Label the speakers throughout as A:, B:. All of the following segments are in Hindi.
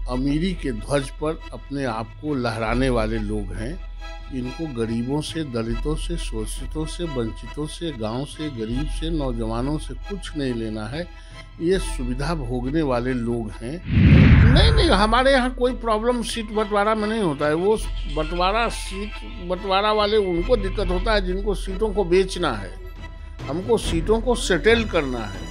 A: अमीरी के ध्वज पर अपने आप को लहराने वाले लोग हैं। इनको गरीबों से, दलितों से, शोषितों से, वंचितों से, गांव से, गरीब से, नौजवानों से कुछ नहीं लेना है। ये सुविधा भोगने वाले लोग हैं। नहीं, हमारे यहाँ कोई प्रॉब्लम सीट बंटवारा में नहीं होता है। वो सीट बंटवारा वाले उनको दिक्कत होता है जिनको सीटों को बेचना है। हमको सीटों को सेटल करना है,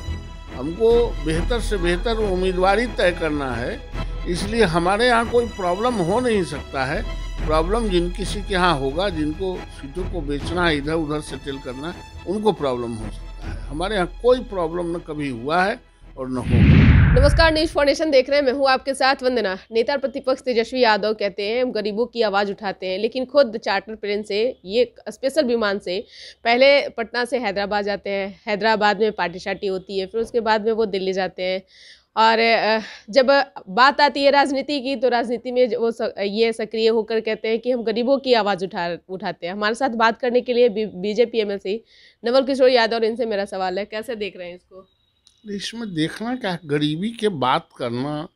A: हमको बेहतर से बेहतर उम्मीदवारी तय करना है। इसलिए हमारे यहाँ कोई प्रॉब्लम हो नहीं सकता है। प्रॉब्लम किसी के यहाँ होगा, जिनको सीटों को बेचना है, इधर उधर सेटल करना है, उनको प्रॉब्लम हो सकता है। हमारे यहाँ कोई प्रॉब्लम न कभी हुआ है और न होगा।
B: नमस्कार, न्यूज फाउंडेशन देख रहे हैं। मैं हूं आपके साथ वंदना। नेता प्रतिपक्ष तेजस्वी यादव कहते हैं हम गरीबों की आवाज उठाते हैं, लेकिन खुद चार्टर प्लेन से, ये स्पेशल विमान से पहले पटना से हैदराबाद जाते हैं। हैदराबाद में पार्टी शार्टी होती है, फिर उसके बाद में वो दिल्ली जाते हैं। और जब बात आती है राजनीति की, तो राजनीति में वो ये सक्रिय होकर कहते हैं कि हम गरीबों की आवाज़ उठाते हैं। हमारे साथ बात करने के लिए बीजेपी एमएलसी नवल किशोर यादव, और इनसे मेरा सवाल है, कैसे देख रहे हैं इसको?
A: इसमें देखना क्या, गरीबी के बात करना,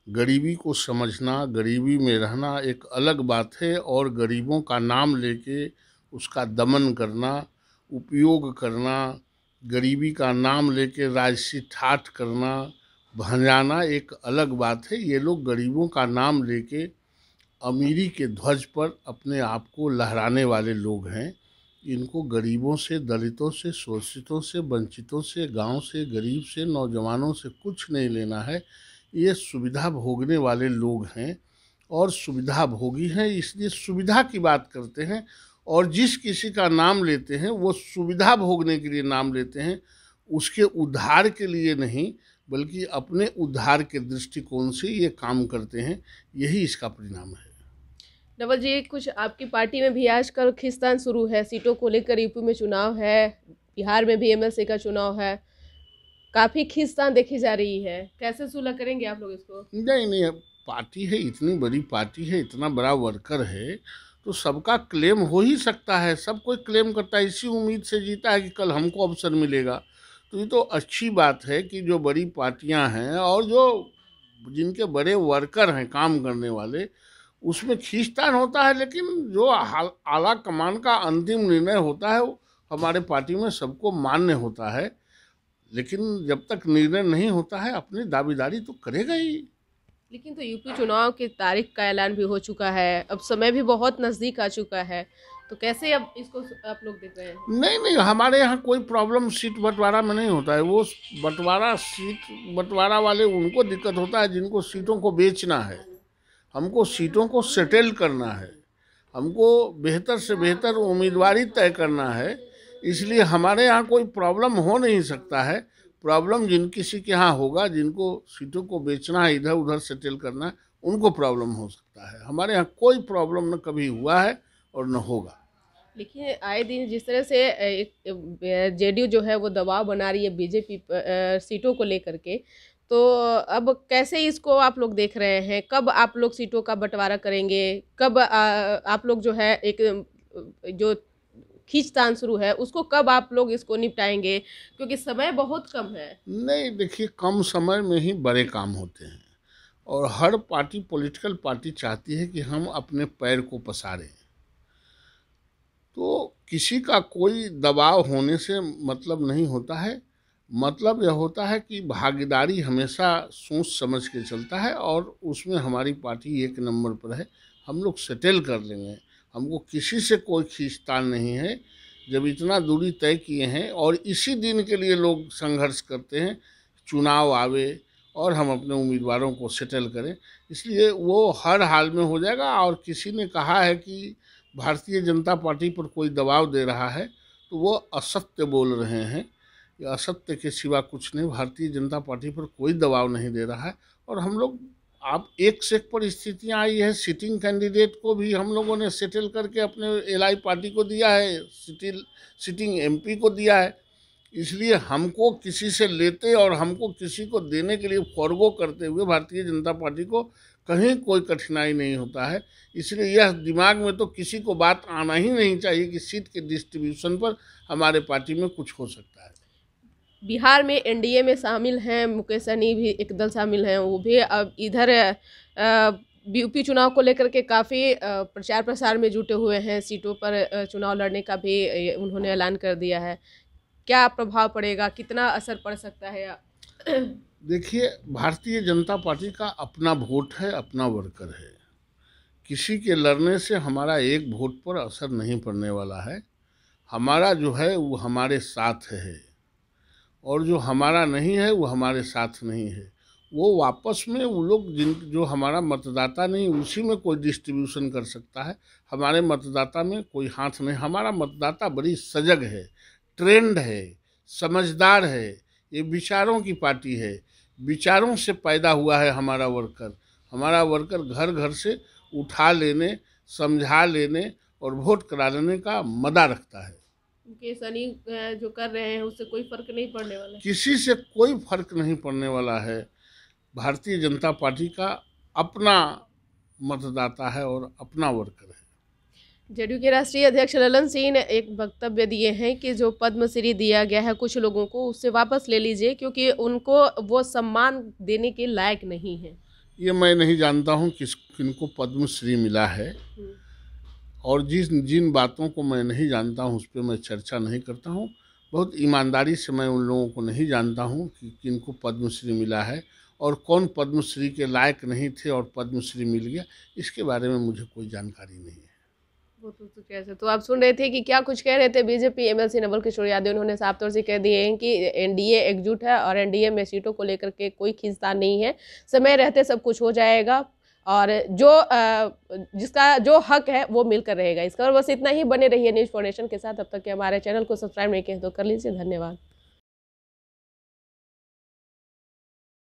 A: गरीबी को समझना, गरीबी में रहना एक अलग बात है। और गरीबों का नाम लेके उसका दमन करना, उपयोग करना, गरीबी का नाम लेके राजसी ठाठ करना, भंजाना एक अलग बात है। ये लोग गरीबों का नाम लेके अमीरी के ध्वज पर अपने आप को लहराने वाले लोग हैं। इनको गरीबों से, दलितों से, शोषितों से, वंचितों से, गांव से, गरीब से, नौजवानों से कुछ नहीं लेना है। ये सुविधा भोगने वाले लोग हैं और सुविधा भोगी हैं, इसलिए सुविधा की बात करते हैं। और जिस किसी का नाम लेते हैं वो सुविधा भोगने के लिए नाम लेते हैं, उसके उद्धार के लिए नहीं, बल्कि अपने उद्धार के दृष्टिकोण से ये काम करते हैं। यही इसका परिणाम है।
B: नवल जी, कुछ आपकी पार्टी में भी आजकल खींचतान शुरू है सीटों को लेकर। यूपी में चुनाव है, बिहार में भी एमएलसी का चुनाव है, काफी खींचतान देखी जा रही है। कैसे सुलह करेंगे आप लोग इसको?
A: नहीं, पार्टी है, इतनी बड़ी पार्टी है, इतना बड़ा वर्कर है, तो सबका क्लेम हो ही सकता है। सब कोई क्लेम करता है, इसी उम्मीद से जीता है कि कल हमको अवसर मिलेगा। तो ये तो अच्छी बात है कि जो बड़ी पार्टियां हैं और जो जिनके बड़े वर्कर हैं, काम करने वाले, उसमें खींचतान होता है। लेकिन जो आला कमान का अंतिम निर्णय होता है वो हमारे पार्टी में सबको मान्य होता है। लेकिन जब तक निर्णय नहीं होता है, अपनी दावेदारी तो करेगा ही।
B: लेकिन तो यूपी चुनाव की तारीख का ऐलान भी हो चुका है, अब समय भी बहुत नज़दीक आ चुका है, तो कैसे अब इसको आप लोग देख रहे हैं?
A: नहीं, हमारे यहाँ कोई प्रॉब्लम सीट बंटवारा में नहीं होता है। वो सीट बंटवारा वाले उनको दिक्कत होता है जिनको सीटों को बेचना है। हमको सीटों को सेटल करना है, हमको बेहतर से बेहतर उम्मीदवारी तय करना है। इसलिए हमारे यहाँ कोई प्रॉब्लम हो नहीं सकता है। प्रॉब्लम किसी के यहाँ होगा, जिनको सीटों को बेचना है, इधर उधर सेटल करना है, उनको प्रॉब्लम हो सकता है। हमारे यहाँ कोई प्रॉब्लम न कभी हुआ है और न होगा।
B: लेकिन आए दिन जिस तरह से जेडीयू जो है वो दबाव बना रही है बीजेपी सीटों को लेकर के, तो अब कैसे इसको आप लोग देख रहे हैं? कब आप लोग सीटों का बंटवारा करेंगे? कब आप लोग जो है एक जो खींचतान शुरू है उसको कब आप लोग इसको निपटाएंगे, क्योंकि समय बहुत कम है?
A: नहीं, देखिए, कम समय में ही बड़े काम होते हैं। और हर पार्टी, पॉलिटिकल पार्टी चाहती है कि हम अपने पैर को पसारें। तो किसी का कोई दबाव होने से मतलब नहीं होता है। मतलब यह होता है कि भागीदारी हमेशा सोच समझ के चलता है, और उसमें हमारी पार्टी एक नंबर पर है। हम लोग सेटल कर लेंगे, हमको किसी से कोई खींचतान नहीं है। जब इतना दूरी तय किए हैं और इसी दिन के लिए लोग संघर्ष करते हैं, चुनाव आवे और हम अपने उम्मीदवारों को सेटल करें, इसलिए वो हर हाल में हो जाएगा। और किसी ने कहा है कि भारतीय जनता पार्टी पर कोई दबाव दे रहा है, तो वो असत्य बोल रहे हैं। ये असत्य के सिवा कुछ नहीं। भारतीय जनता पार्टी पर कोई दबाव नहीं दे रहा है। और हम लोग, आप एक से एक परिस्थितियाँ आई है, सिटिंग कैंडिडेट को भी हम लोगों ने सेटल करके अपने एलआई पार्टी को दिया है, सिटिंग एमपी को दिया है। इसलिए हमको किसी से लेते और हमको किसी को देने के लिए फॉरगो करते हुए भारतीय जनता पार्टी को कहीं कोई कठिनाई नहीं होता है। इसलिए यह दिमाग में तो किसी को बात आना ही नहीं चाहिए कि सीट के डिस्ट्रीब्यूशन पर हमारे पार्टी में कुछ हो सकता है।
B: बिहार में एनडीए में शामिल हैं, मुकेश सहनी भी एक दल शामिल हैं, वो भी अब इधर यूपी चुनाव को लेकर के काफ़ी प्रचार प्रसार में जुटे हुए हैं। सीटों पर चुनाव लड़ने का भी उन्होंने ऐलान कर दिया है। क्या प्रभाव पड़ेगा, कितना असर पड़ सकता है?
A: देखिए, भारतीय जनता पार्टी का अपना वोट है, अपना वर्कर है। किसी के लड़ने से हमारा एक वोट पर असर नहीं पड़ने वाला है। हमारा जो है वो हमारे साथ है, और जो हमारा नहीं है वो हमारे साथ नहीं है। वो वापस में वो लोग जो हमारा मतदाता नहीं, उसी में कोई डिस्ट्रीब्यूशन कर सकता है। हमारे मतदाता में कोई हाथ नहीं। हमारा मतदाता बड़ी सजग है, ट्रेंड है, समझदार है। ये विचारों की पार्टी है, विचारों से पैदा हुआ है हमारा वर्कर। हमारा वर्कर घर घर से उठा लेने, समझा लेने और वोट करा लेने का मदा रखता है।
B: मुकेश सहनी जो कर रहे हैं उससे कोई फर्क नहीं पड़ने वाला है।
A: किसी से कोई फर्क नहीं पड़ने वाला है। भारतीय जनता पार्टी का अपना मतदाता है और अपना वर्कर है।
B: जेडीयू के राष्ट्रीय अध्यक्ष ललन सिंह ने एक वक्तव्य दिए हैं कि जो पद्मश्री दिया गया है कुछ लोगों को, उससे वापस ले लीजिए, क्योंकि उनको वो सम्मान देने के लायक नहीं है।
A: ये मैं नहीं जानता हूँ किनको पद्मश्री मिला है, और जिन बातों को मैं नहीं जानता हूँ उस पर मैं चर्चा नहीं करता हूँ। बहुत ईमानदारी से मैं उन लोगों को नहीं जानता हूँ कि किनको पद्मश्री मिला है और कौन पद्मश्री के लायक नहीं थे और पद्मश्री मिल गया। इसके बारे में मुझे कोई जानकारी नहीं है।
B: वो तो कैसे, तो आप सुन रहे थे कि क्या कुछ कह रहे थे बीजेपी एमएलसी नवल किशोर यादव। उन्होंने साफ तौर से कह दिए हैं कि एनडीए एकजुट है और एनडीए में सीटों को लेकर के कोई खींचतान नहीं है। समय रहते सब कुछ हो जाएगा और जिसका जो हक है वो मिलकर रहेगा। इसका और बस इतना ही। बने रहिए न्यूज़ फाउंडेशन के साथ। अब तक के हमारे चैनल को सब्सक्राइब नहीं किया तो कर लीजिए। धन्यवाद।